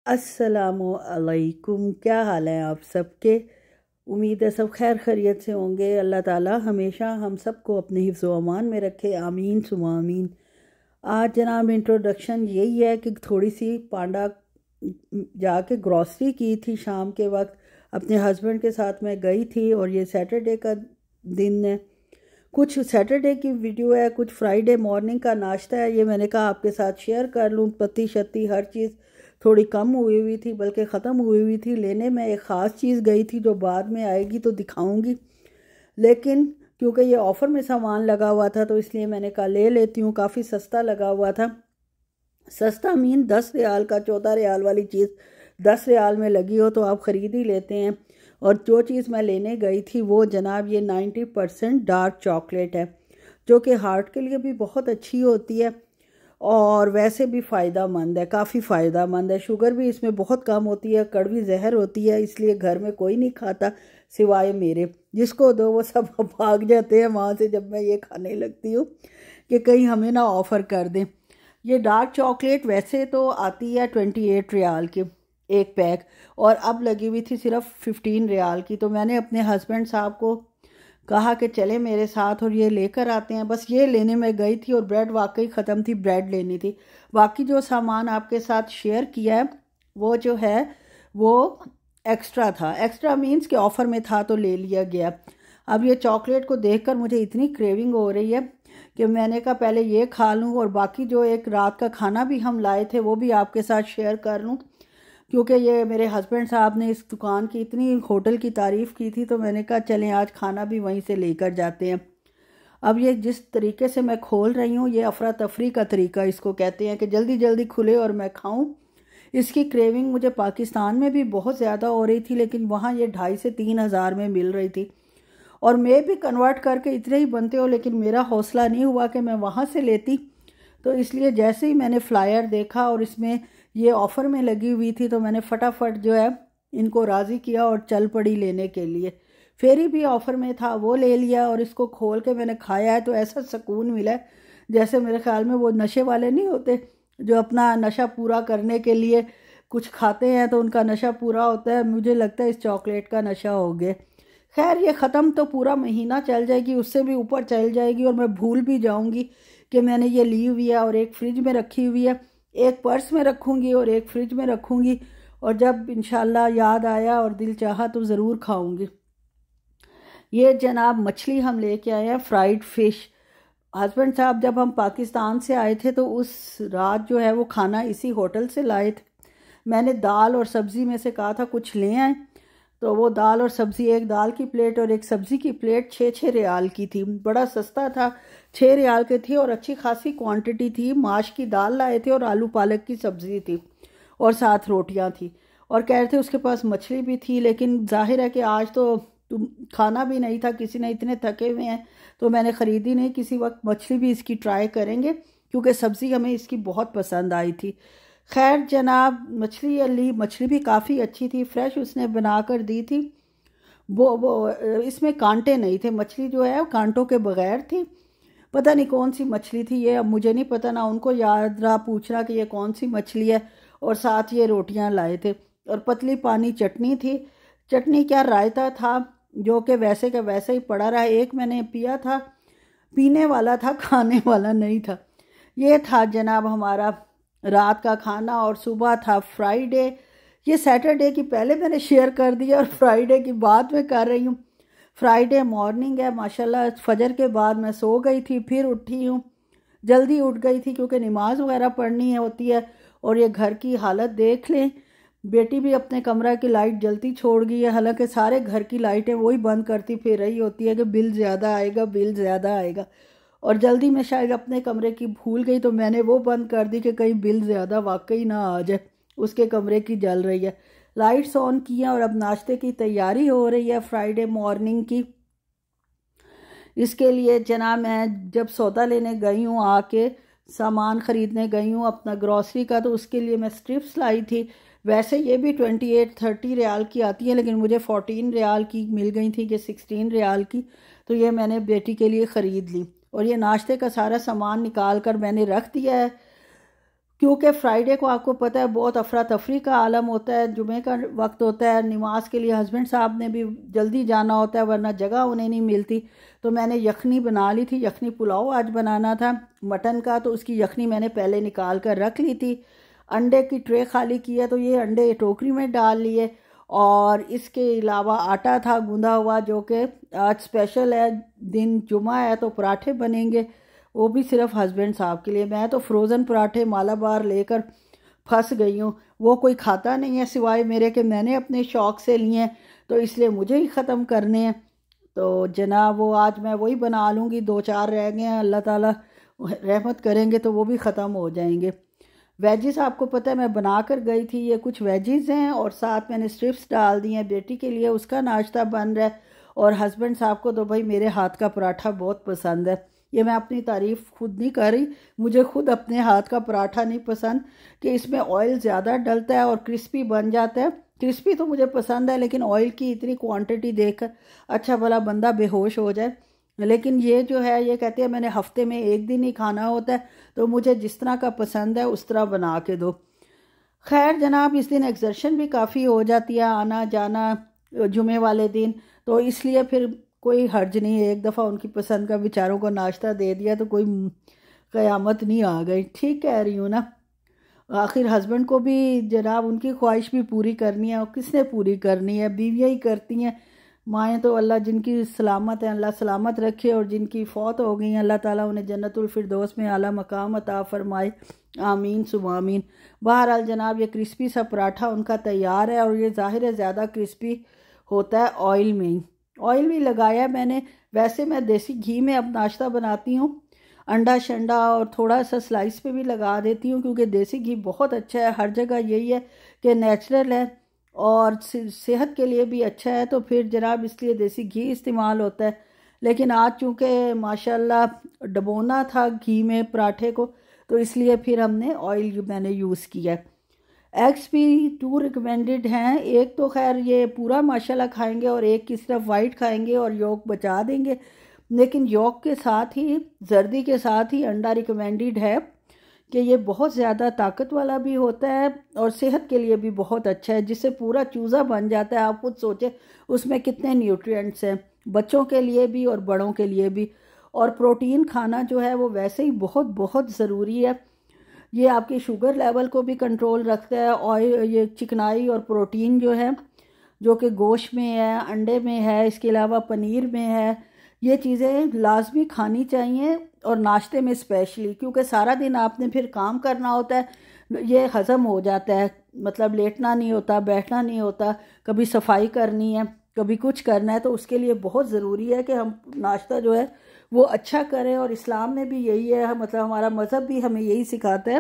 अस्सलामुअलैकुम। क्या हाल है आप सबके। उम्मीद है सब खैर खैरियत से होंगे। अल्लाह ताला हमेशा हम सबको अपने हिफ्ज़ व अमान में रखे, आमीन सुमा आमीन। आज जनाब इंट्रोडक्शन यही है कि थोड़ी सी पांडा जाके ग्रॉसरी की थी शाम के वक्त, अपने हस्बैंड के साथ मैं गई थी और ये सैटरडे का दिन है। कुछ सैटरडे की वीडियो है, कुछ फ्राइडे मॉर्निंग का नाश्ता है। ये मैंने कहा आपके साथ शेयर कर लूँ। पत्ती शत्ती हर चीज़ थोड़ी कम हुई हुई थी, बल्कि ख़त्म हुई हुई थी। लेने में एक ख़ास चीज़ गई थी जो बाद में आएगी तो दिखाऊंगी, लेकिन क्योंकि ये ऑफ़र में सामान लगा हुआ था तो इसलिए मैंने कहा ले लेती हूँ। काफ़ी सस्ता लगा हुआ था। सस्ता मीन 10 रियाल का, 14 रियाल वाली चीज़ 10 रियाल में लगी हो तो आप ख़रीद ही लेते हैं। और जो चीज़ मैं लेने गई थी वो जनाब ये 90% डार्क चॉकलेट है, जो कि हार्ट के लिए भी बहुत अच्छी होती है और वैसे भी फ़ायदा मंद है, काफ़ी फ़ायदा मंद है। शुगर भी इसमें बहुत कम होती है, कड़वी जहर होती है, इसलिए घर में कोई नहीं खाता सिवाय मेरे। जिसको दो वो सब भाग जाते हैं वहाँ से जब मैं ये खाने लगती हूँ कि कहीं हमें ना ऑफ़र कर दें। ये डार्क चॉकलेट वैसे तो आती है 28 रियाल की एक पैक, और अब लगी हुई थी सिर्फ 15 रियाल की। तो मैंने अपने हस्बैंड साहब को कहा कि चले मेरे साथ और ये लेकर आते हैं। बस ये लेने में गई थी और ब्रेड वाकई ख़त्म थी, ब्रेड लेनी थी। बाकी जो सामान आपके साथ शेयर किया है वो जो है वो एक्स्ट्रा था। एक्स्ट्रा मीन्स के ऑफ़र में था तो ले लिया गया। अब ये चॉकलेट को देखकर मुझे इतनी क्रेविंग हो रही है कि मैंने कहा पहले ये खा लूँ और बाकी जो एक रात का खाना भी हम लाए थे वो भी आपके साथ शेयर कर लूँ, क्योंकि ये मेरे हस्बैंड साहब ने इस दुकान की इतनी होटल की तारीफ़ की थी तो मैंने कहा चलें आज खाना भी वहीं से लेकर जाते हैं। अब ये जिस तरीके से मैं खोल रही हूँ ये अफरा तफरी का तरीका इसको कहते हैं कि जल्दी जल्दी खुले और मैं खाऊं। इसकी क्रेविंग मुझे पाकिस्तान में भी बहुत ज़्यादा हो रही थी, लेकिन वहाँ ये 2,500 से 3,000 में मिल रही थी और मैं भी कन्वर्ट करके इतने ही बनते हो, लेकिन मेरा हौसला नहीं हुआ कि मैं वहाँ से लेती। तो इसलिए जैसे ही मैंने फ्लायर देखा और इसमें ये ऑफ़र में लगी हुई थी तो मैंने फटाफट जो है इनको राज़ी किया और चल पड़ी लेने के लिए। फेरी भी ऑफ़र में था, वो ले लिया और इसको खोल के मैंने खाया है तो ऐसा सुकून मिला है जैसे मेरे ख़्याल में वो नशे वाले नहीं होते जो अपना नशा पूरा करने के लिए कुछ खाते हैं तो उनका नशा पूरा होता है। मुझे लगता है इस चॉकलेट का नशा हो गया। खैर ये ख़त्म तो पूरा महीना चल जाएगी, उससे भी ऊपर चल जाएगी और मैं भूल भी जाऊंगी कि मैंने ये ली हुई है और एक फ्रिज में रखी हुई है। एक पर्स में रखूंगी और एक फ्रिज में रखूंगी और जब इंशाल्लाह याद आया और दिल चाहा तो ज़रूर खाऊंगी। ये जनाब मछली हम लेके आए हैं, फ्राइड फ़िश। हस्बैंड साहब जब हम पाकिस्तान से आए थे तो उस रात जो है वो खाना इसी होटल से लाए थे। मैंने दाल और सब्ज़ी में से कहा था कुछ ले आए, तो वो दाल और सब्ज़ी, एक दाल की प्लेट और एक सब्ज़ी की प्लेट 6-6 रियाल की थी। बड़ा सस्ता था, 6 रियाल के थी और अच्छी खासी क्वांटिटी थी। माश की दाल लाए थे और आलू पालक की सब्ज़ी थी और साथ रोटियां थी। और कह रहे थे उसके पास मछली भी थी, लेकिन जाहिर है कि आज तो तुम खाना भी नहीं था, किसी ने इतने थके हुए हैं तो मैंने ख़रीदी नहीं। किसी वक्त मछली भी इसकी ट्राई करेंगे क्योंकि सब्ज़ी हमें इसकी बहुत पसंद आई थी। खैर जनाब मछली अली मछली भी काफ़ी अच्छी थी, फ्रेश उसने बना कर दी थी। वो इसमें कांटे नहीं थे, मछली जो है कांटों के बगैर थी। पता नहीं कौन सी मछली थी ये, अब मुझे नहीं पता, ना उनको याद रहा पूछना कि ये कौन सी मछली है। और साथ ये रोटियां लाए थे और पतली पानी चटनी थी। चटनी क्या, रायता था जो कि वैसे का वैसे ही पड़ा रहा। एक मैंने पिया था, पीने वाला था, खाने वाला नहीं था। ये था जनाब हमारा रात का खाना और सुबह था फ्राइडे। ये सैटरडे की पहले मैंने शेयर कर दिया और फ्राइडे की बाद में कर रही हूँ। फ्राइडे मॉर्निंग है माशाल्लाह। फजर के बाद मैं सो गई थी, फिर उठी हूँ, जल्दी उठ गई थी क्योंकि नमाज वगैरह पढ़नी होती है। और ये घर की हालत देख लें, बेटी भी अपने कमरा की लाइट जलती छोड़ गई है, हालांकि सारे घर की लाइटें वही बंद करती फिर रही होती है कि बिल ज़्यादा आएगा, बिल ज़्यादा आएगा। और जल्दी में शायद अपने कमरे की भूल गई तो मैंने वो बंद कर दी कि कहीं बिल ज़्यादा वाकई ना आ जाए। उसके कमरे की जल रही है, लाइट्स ऑन की हैं और अब नाश्ते की तैयारी हो रही है फ्राइडे मॉर्निंग की। इसके लिए जनाब मैं जब सौदा लेने गई हूँ, आके सामान ख़रीदने गई हूँ अपना ग्रॉसरी का, तो उसके लिए मैं स्ट्रिप्स लाई थी। वैसे ये भी 28-30 रियाल की आती है, लेकिन मुझे 14 रियाल की मिल गई थी कि 16 रियाल की, तो ये मैंने बेटी के लिए ख़रीद ली। और ये नाश्ते का सारा सामान निकाल कर मैंने रख दिया है क्योंकि फ्राइडे को आपको पता है बहुत अफरा तफरी का आलम होता है, जुमे का वक्त होता है, नमाज के लिए हस्बैंड साहब ने भी जल्दी जाना होता है वरना जगह उन्हें नहीं मिलती। तो मैंने यखनी बना ली थी, यखनी पुलाव आज बनाना था मटन का, तो उसकी यखनी मैंने पहले निकाल कर रख ली थी। अंडे की ट्रे खाली की है तो ये अंडे टोकरी में डाल लिए, और इसके अलावा आटा था गूंदा हुआ जो कि आज स्पेशल है, दिन जुमा है तो पराठे बनेंगे, वो भी सिर्फ हस्बैंड साहब के लिए। मैं तो फ्रोज़न पराठे मालाबार लेकर फंस गई हूँ, वो कोई खाता नहीं है सिवाय मेरे के, मैंने अपने शौक़ से लिए हैं तो इसलिए मुझे ही ख़त्म करने हैं। तो जनाब वो आज मैं वही बना लूँगी, 2-4 रह गए हैं, अल्लाह ताला रहमत करेंगे तो वो भी ख़त्म हो जाएंगे। वेजिस आपको पता है मैं बना कर गई थी, ये कुछ वेजिस हैं और साथ मैंने स्ट्रिप्स डाल दी हैं बेटी के लिए, उसका नाश्ता बन रहा है। और हस्बैंड साहब को तो भाई मेरे हाथ का पराठा बहुत पसंद है। ये मैं अपनी तारीफ़ खुद नहीं कर रही, मुझे खुद अपने हाथ का पराठा नहीं पसंद कि इसमें ऑयल ज़्यादा डलता है और क्रिस्पी बन जाता है। क्रिस्पी तो मुझे पसंद है लेकिन ऑयल की इतनी क्वांटिटी देखकर अच्छा भला बंदा बेहोश हो जाए। लेकिन ये जो है ये कहते हैं मैंने हफ्ते में एक दिन ही खाना होता है, तो मुझे जिस तरह का पसंद है उस तरह बना के दो। खैर जनाब इस दिन एक्सर्शन भी काफ़ी हो जाती है, आना जाना जुमे वाले दिन, तो इसलिए फिर कोई हर्ज नहीं है, एक दफ़ा उनकी पसंद का बेचारों को नाश्ता दे दिया तो कोई क़यामत नहीं आ गई। ठीक कह रही हूँ ना, आखिर हस्बैंड को भी जनाब उनकी ख्वाहिश भी पूरी करनी है, और किसने पूरी करनी है, बीवियाँ ही करती हैं। माएँ तो अल्लाह जिनकी सलामत है अल्लाह सलामत रखे, और जिनकी फ़ौत हो गई हैं अल्लाह ताला उन्हें जन्नतुल फिरदौस में आला मकाम अता फ़रमाए, आमीन सुम्मा आमीन। बहरहाल जनाब ये क्रिस्पी सा पराठा उनका तैयार है, और ये ज़ाहिर है ज़्यादा क्रिस्पी होता है ऑयल में ही। ऑयल भी लगाया मैंने, वैसे मैं देसी घी में अब नाश्ता बनाती हूँ, अंडा शंडा और थोड़ा सा स्लाइस पे भी लगा देती हूँ, क्योंकि देसी घी बहुत अच्छा है, हर जगह यही है कि नेचुरल है और सेहत के लिए भी अच्छा है, तो फिर जनाब इसलिए देसी घी इस्तेमाल होता है। लेकिन आज चूँकि माशाल्लाह डबोना था घी में पराठे को, तो इसलिए फिर हमने ऑयल मैंने यूज़ किया है। एग्स भी 2 रिकमेंडेड हैं, एक तो खैर ये पूरा माशाल्लाह खाएंगे और एक की सिर्फ वाइट खाएंगे और योक बचा देंगे, लेकिन योक के साथ ही जर्दी के साथ ही अंडा रिकमेंडेड है कि ये बहुत ज़्यादा ताकत वाला भी होता है और सेहत के लिए भी बहुत अच्छा है, जिससे पूरा चूज़ा बन जाता है। आप खुद सोचें उसमें कितने न्यूट्रिएंट्स हैं, बच्चों के लिए भी और बड़ों के लिए भी। और प्रोटीन खाना जो है वो वैसे ही बहुत बहुत ज़रूरी है, ये आपकी शुगर लेवल को भी कंट्रोल रखता है। ऑयल ये चिकनाई और प्रोटीन जो है जो कि गोश्त में है, अंडे में है, इसके अलावा पनीर में है, ये चीज़ें लाजमी खानी चाहिए, और नाश्ते में स्पेशली, क्योंकि सारा दिन आपने फिर काम करना होता है, ये हज़म हो जाता है, मतलब लेटना नहीं होता, बैठना नहीं होता, कभी सफाई करनी है, कभी कुछ करना है, तो उसके लिए बहुत ज़रूरी है कि हम नाश्ता जो है वो अच्छा करें। और इस्लाम में भी यही है, मतलब हमारा मज़हब भी हमें यही सिखाता है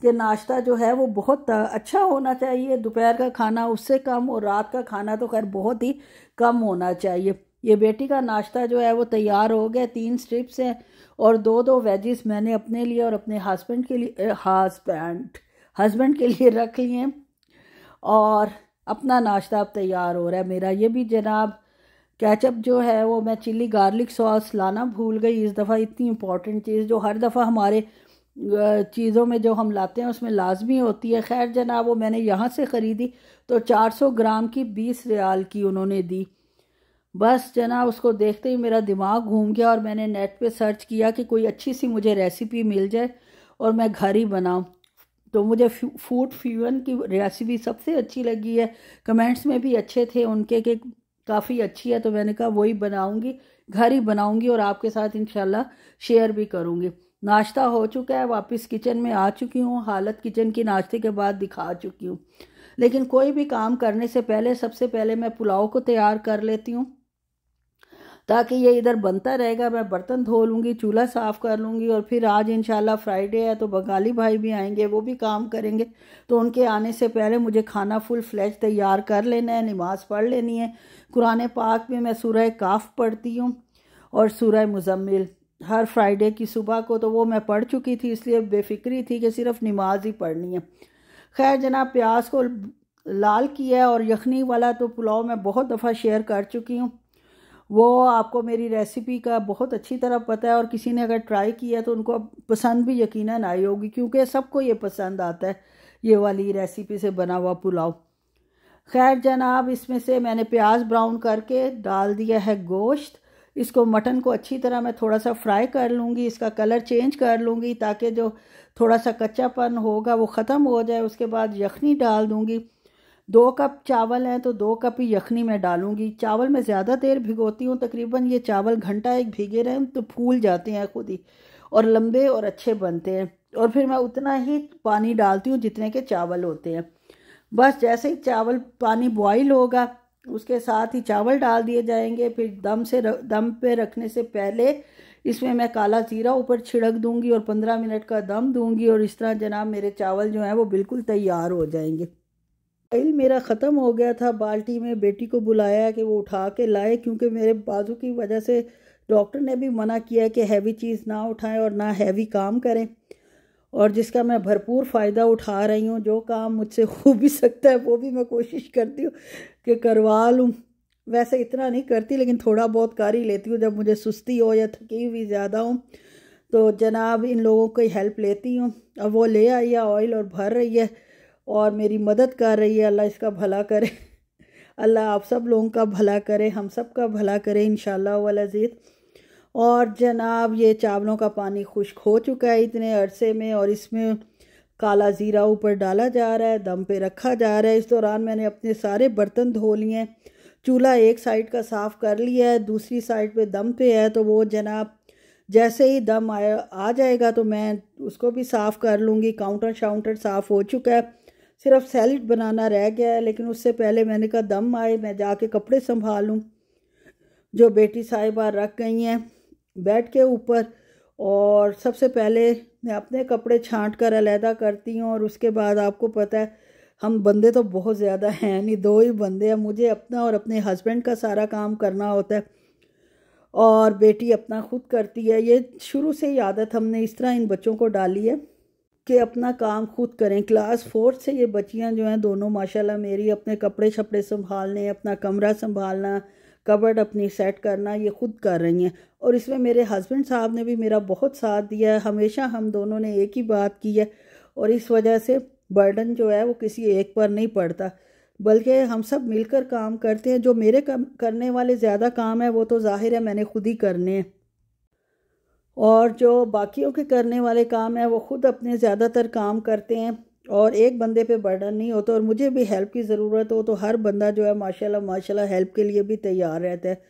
कि नाश्ता जो है वो बहुत अच्छा होना चाहिए, दोपहर का खाना उससे कम, और रात का खाना तो खैर बहुत ही कम होना चाहिए। ये बेटी का नाश्ता जो है वो तैयार हो गया, 3 स्ट्रिप्स हैं और 2-2 वेजिस मैंने अपने लिए और अपने हस्बैंड के लिए हस्बैंड के लिए रख लिए हैं, और अपना नाश्ता अब तैयार हो रहा है मेरा। ये भी जनाब केचप जो है वो मैं चिली गार्लिक सॉस लाना भूल गई इस दफ़ा, इतनी इंपॉर्टेंट चीज़ जो हर दफ़ा हमारे चीज़ों में जो हम लाते हैं उसमें लाजमी होती है। खैर जनाब वो मैंने यहाँ से ख़रीदी तो 400 ग्राम की 20 रियाल की उन्होंने दी। बस जनाब उसको देखते ही मेरा दिमाग घूम गया, और मैंने नेट पे सर्च किया कि कोई अच्छी सी मुझे रेसिपी मिल जाए और मैं घर ही बनाऊँ। तो मुझे फूड फ्यूजन की रेसिपी सबसे अच्छी लगी है, कमेंट्स में भी अच्छे थे उनके कि काफ़ी अच्छी है, तो मैंने कहा वही बनाऊंगी, घर ही बनाऊंगी और आपके साथ इंशाल्लाह शेयर भी करूंगी। नाश्ता हो चुका है, वापस किचन में आ चुकी हूँ, हालत किचन की नाश्ते के बाद दिखा चुकी हूँ। लेकिन कोई भी काम करने से पहले सबसे पहले मैं पुलाव को तैयार कर लेती हूँ, ताकि ये इधर बनता रहेगा, मैं बर्तन धो लूँगी, चूल्हा साफ़ कर लूँगी, और फिर आज इंशाल्लाह फ्राइडे है तो बंगाली भाई भी आएंगे, वो भी काम करेंगे, तो उनके आने से पहले मुझे खाना फुल फ्लैश तैयार कर लेना है, नमाज़ पढ़ लेनी है। कुरान पाक में मैं सूरह काफ पढ़ती हूँ और सूरह मुज़म्मिल हर फ्राइडे की सुबह को, तो वो मैं पढ़ चुकी थी, इसलिए बेफिक्री थी कि सिर्फ नमाज ही पढ़नी है। खैर जनाब प्याज को लाल किया है, और यखनी वाला तो पुलाव मैं बहुत दफ़ा शेयर कर चुकी हूँ, वो आपको मेरी रेसिपी का बहुत अच्छी तरह पता है, और किसी ने अगर ट्राई किया तो उनको पसंद भी यकीनन आई होगी, क्योंकि सबको ये पसंद आता है ये वाली रेसिपी से बना हुआ पुलाव। खैर जनाब, इसमें से मैंने प्याज ब्राउन करके डाल दिया है गोश्त। इसको मटन को अच्छी तरह मैं थोड़ा सा फ्राई कर लूँगी, इसका कलर चेंज कर लूँगी ताकि जो थोड़ा सा कच्चापन होगा वो ख़त्म हो जाए। उसके बाद यखनी डाल दूँगी। 2 कप चावल हैं तो 2 कप ही यखनी मैं डालूँगी। चावल मैं ज़्यादा देर भिगोती हूँ, तकरीबन ये चावल घंटा एक भीगे रहें तो फूल जाते हैं खुद ही, और लंबे और अच्छे बनते हैं। और फिर मैं उतना ही पानी डालती हूँ जितने के चावल होते हैं। बस जैसे ही चावल पानी बॉईल होगा उसके साथ ही चावल डाल दिए जाएंगे। फिर दम पे रखने से पहले इसमें मैं काला ज़ीरा ऊपर छिड़क दूंगी और 15 मिनट का दम दूंगी, और इस तरह जनाब मेरे चावल जो हैं वो बिल्कुल तैयार हो जाएंगे। ऑयल मेरा ख़त्म हो गया था बाल्टी में, बेटी को बुलाया कि वो उठा के लाए, क्योंकि मेरे बाजू की वजह से डॉक्टर ने भी मना किया कि हैवी चीज़ ना उठाएं और ना हैवी काम करें, और जिसका मैं भरपूर फ़ायदा उठा रही हूँ। जो काम मुझसे हो भी सकता है वो भी मैं कोशिश करती हूँ कि करवा लूँ। वैसे इतना नहीं करती, लेकिन थोड़ा बहुत कर ही लेती हूँ जब मुझे सुस्ती हो या थकी हुई ज़्यादा हूँ तो जनाब इन लोगों की हेल्प लेती हूँ। अब वो ले आई है ऑयल और भर रही है और मेरी मदद कर रही है। अल्लाह इसका भला करे। अल्लाह आप सब लोगों का भला करे, हम सब का भला करे इंशाल्लाह वल अज़ीज़। और जनाब ये चावलों का पानी खुश्क हो चुका है इतने अरसे में, और इसमें काला ज़ीरा ऊपर डाला जा रहा है, दम पे रखा जा रहा है। इस दौरान मैंने अपने सारे बर्तन धो लिए हैं। चूल्हा एक साइड का साफ़ कर लिया है, दूसरी साइड पे दम पे है, तो वो जनाब जैसे ही दम आ जाएगा तो मैं उसको भी साफ़ कर लूँगी। काउंटर शाउंटर साफ़ हो चुका है, सिर्फ सैलेड बनाना रह गया है। लेकिन उससे पहले मैंने कहा दम आए मैं जाके कपड़े संभालूँ जो बेटी साहिबा रख गई हैं बेड के ऊपर। और सबसे पहले मैं अपने कपड़े छांट कर अलहदा करती हूँ, और उसके बाद आपको पता है हम बंदे तो बहुत ज़्यादा हैं नहीं, 2 ही बंदे हैं। मुझे अपना और अपने हस्बैंड का सारा काम करना होता है, और बेटी अपना खुद करती है। ये शुरू से ही आदत हमने इस तरह इन बच्चों को डाली है कि अपना काम खुद करें। क्लास 4 से ये बच्चियां जो हैं दोनों माशाल्लाह मेरी अपने कपड़े शपड़े संभालने, अपना कमरा संभालना, कबर्ड अपनी सेट करना ये खुद कर रही हैं। और इसमें मेरे हस्बैंड साहब ने भी मेरा बहुत साथ दिया है। हमेशा हम दोनों ने एक ही बात की है, और इस वजह से बर्डन जो है वो किसी एक पर नहीं पड़ता, बल्कि हम सब मिलकर काम करते हैं। जो मेरे करने वाले ज़्यादा काम है वो तो जाहिर है मैंने खुद ही करने हैं, और जो बाकियों के करने वाले काम है वो खुद अपने ज़्यादातर काम करते हैं, और एक बंदे पे बर्डन नहीं होता। और मुझे भी हेल्प की ज़रूरत हो तो हर बंदा जो है माशाल्लाह माशाल्लाह हेल्प के लिए भी तैयार रहता है।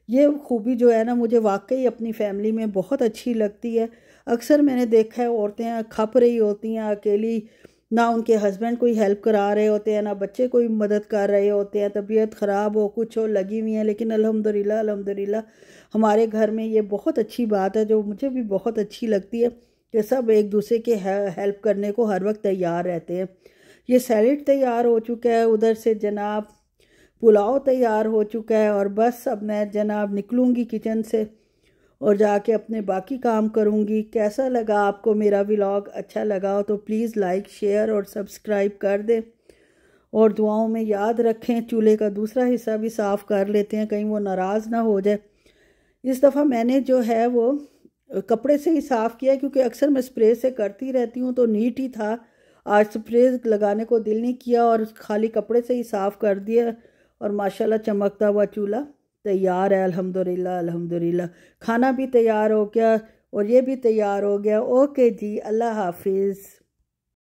ये खूबी जो है ना मुझे वाकई अपनी फैमिली में बहुत अच्छी लगती है। अक्सर मैंने देखा है औरतें खप रही होती हैं अकेली, ना उनके हस्बैंड कोई हेल्प करा रहे होते हैं, ना बच्चे कोई मदद कर रहे होते हैं, तबीयत ख़राब हो कुछ हो लगी हुई हैं। लेकिन अल्हम्दुलिल्लाह अल्हम्दुलिल्लाह हमारे घर में ये बहुत अच्छी बात है जो मुझे भी बहुत अच्छी लगती है कि सब एक दूसरे के हेल्प करने को हर वक्त तैयार रहते हैं। ये सैलेड तैयार हो चुका है, उधर से जनाब पुलाव तैयार हो चुका है, और बस अब मैं जनाब निकलूँगी किचन से और जाके अपने बाकी काम करूँगी। कैसा लगा आपको मेरा व्लॉग? अच्छा लगा हो तो प्लीज़ लाइक शेयर और सब्सक्राइब कर दें, और दुआओं में याद रखें। चूल्हे का दूसरा हिस्सा भी साफ़ कर लेते हैं, कहीं वो नाराज़ ना हो जाए। इस दफ़ा मैंने जो है वो कपड़े से ही साफ़ किया, क्योंकि अक्सर मैं स्प्रे से करती रहती हूँ तो नीट ही था। आज स्प्रे लगाने को दिल नहीं किया और खाली कपड़े से ही साफ़ कर दिया, और माशाल्लाह चमकता हुआ चूल्हा तैयार है। अल्हम्दुलिल्लाह अल्हम्दुलिल्लाह खाना भी तैयार हो गया और ये भी तैयार हो गया। ओके जी, अल्लाह हाफिज़।